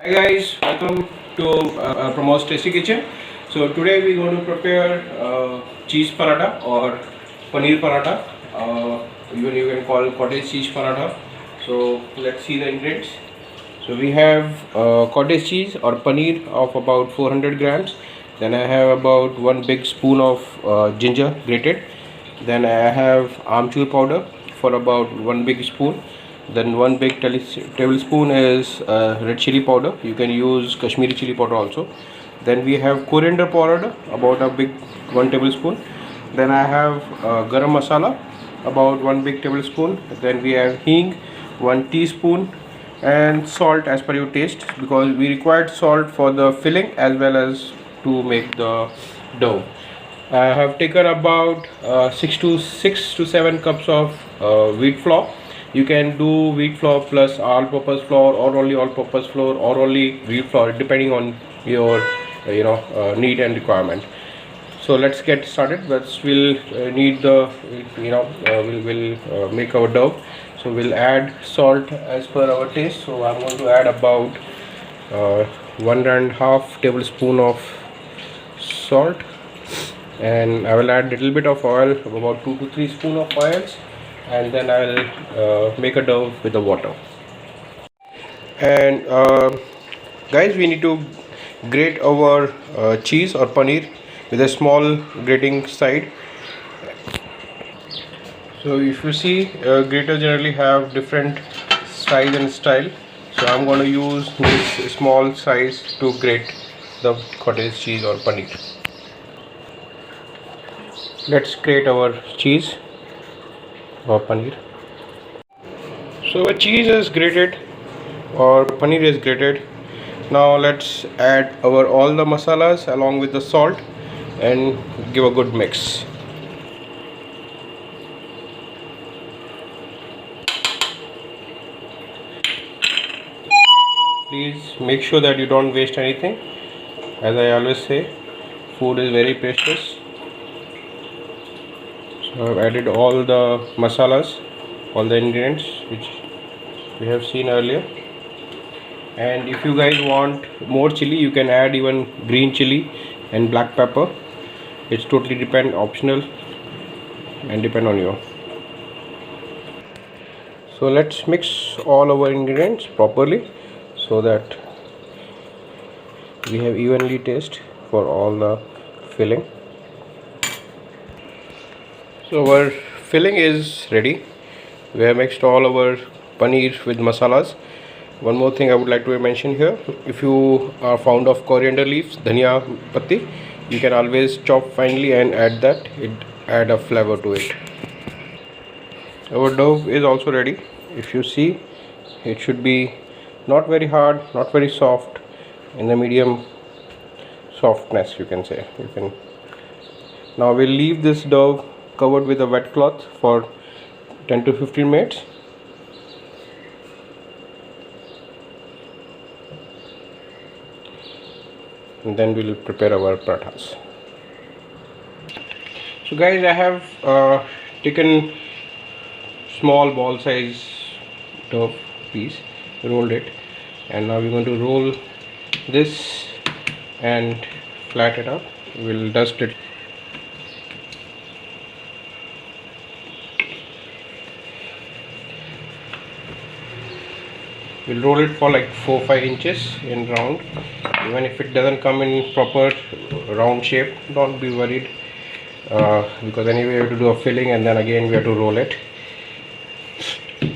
Hi guys, welcome to Pramod's Tasty Kitchen. So today we're going to prepare cheese paratha or paneer paratha. Even you can call cottage cheese paratha. So let's see the ingredients. So we have cottage cheese or paneer of about 400 grams. Then I have about one big spoon of ginger grated. Then I have amchur powder for about one big spoon. Then one big tablespoon is red chili powder. You can use Kashmiri chili powder also. Then we have coriander powder, about a big 1 tablespoon. Then I have garam masala, about one big tablespoon. Then we have hing, 1 teaspoon, and salt as per your taste, because we required salt for the filling as well as to make the dough. I have taken about 6 to 7 cups of wheat flour. You can do wheat flour plus all-purpose flour, or only all-purpose flour, or only wheat flour, depending on your need and requirement. So let's get started. We'll need the we'll make our dough. So we'll add salt as per our taste. So I'm going to add about 1.5 tablespoon of salt, and I will add little bit of oil, about 2 to 3 spoon of oils, and then I'll make a dough with the water. And guys, we need to grate our cheese or paneer with a small grating side. So if you see, graters generally have different size and style, so I'm going to use this small size to grate the cottage cheese or paneer. Let's grate our cheese or paneer. So our cheese is grated or paneer is grated. Now let's add our all the masalas along with the salt and give a good mix. Please make sure that you don't waste anything. As I always say, food is very precious. So I've added all the masalas, all the ingredients which we have seen earlier. And if you guys want more chili, you can add even green chili and black pepper. It's totally optional and depend on you. So let's mix all our ingredients properly so that we have evenly taste for all the filling. So our filling is ready. We have mixed all our paneer with masalas. One more thing I would like to mention here: if you are fond of coriander leaves, dhania patti, you can always chop finely and add that. It add a flavor to it. Our dough is also ready. If you see, it should be not very hard, not very soft, in the medium softness, you can say. Now we'll leave this dough covered with a wet cloth for 10 to 15 minutes. And then we'll prepare our parathas. So guys, I have taken small ball size dough piece, rolled it, and now we're going to roll this and flat it up. We'll dust it. We'll roll it for like 4-5 inches in round. Even if it doesn't come in proper round shape, don't be worried, because anyway we have to do a filling and then again we have to roll it.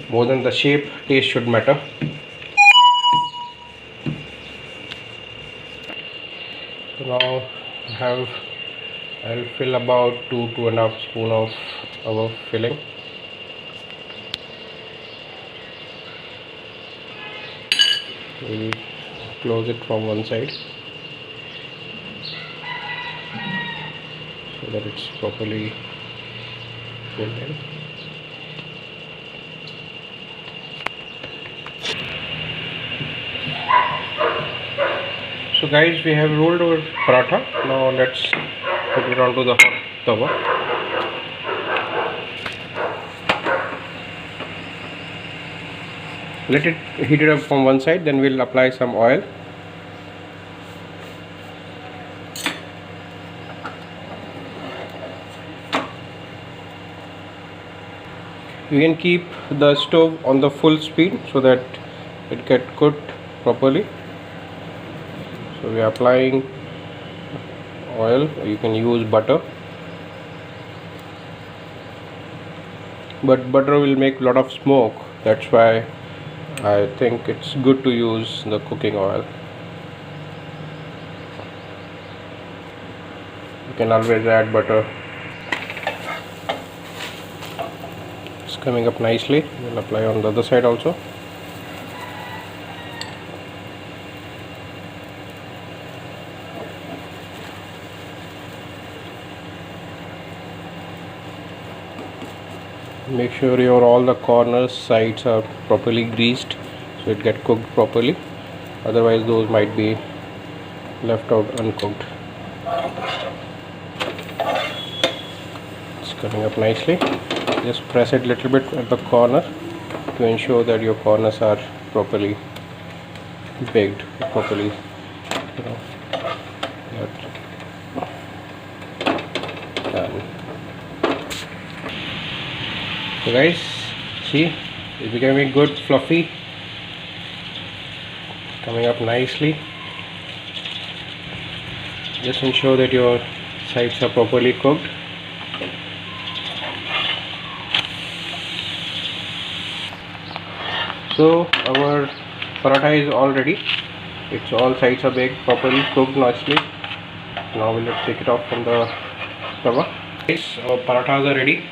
More than the shape, taste should matter. So now I'll fill about 2.5 spoon of our filling. We'll close it from one side so that it's properly filled in. So guys, we have rolled our paratha. Now let's put it onto the hot tawa. Let it heat it up from one side, then we'll apply some oil. You can keep the stove on the full speed so that it get cooked properly. So we are applying oil. You can use butter, but butter will make a lot of smoke. That's why I think it's good to use the cooking oil. You can always add butter. It's coming up nicely. We'll apply on the other side also. Make sure your all the corners sides are properly greased so it get cooked properly, otherwise those might be left out uncooked. It's coming up nicely. Just press it a little bit at the corner to ensure that your corners are properly baked, properly, done. So guys, see, it's becoming good, fluffy, coming up nicely. Just ensure that your sides are properly cooked. So our paratha is all ready. It's all sides are baked, properly cooked nicely. Now we'll take it off from the tawa. Guys, our parathas are ready.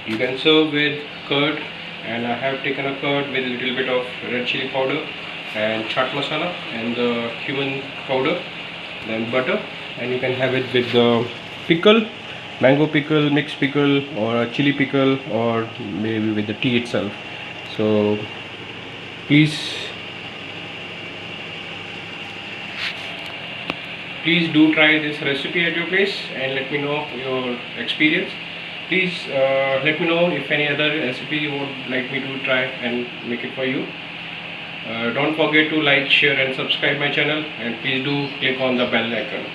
You can serve with curd, and I have taken a curd with a little bit of red chili powder and chaat masala and the cumin powder, then butter, and you can have it with the pickle, mango pickle, mixed pickle, or a chili pickle, or maybe with the tea itself. So please do try this recipe at your place and let me know your experience. Please let me know if any other recipe you would like me to try and make it for you. Don't forget to like, share and subscribe my channel, and please do click on the bell icon.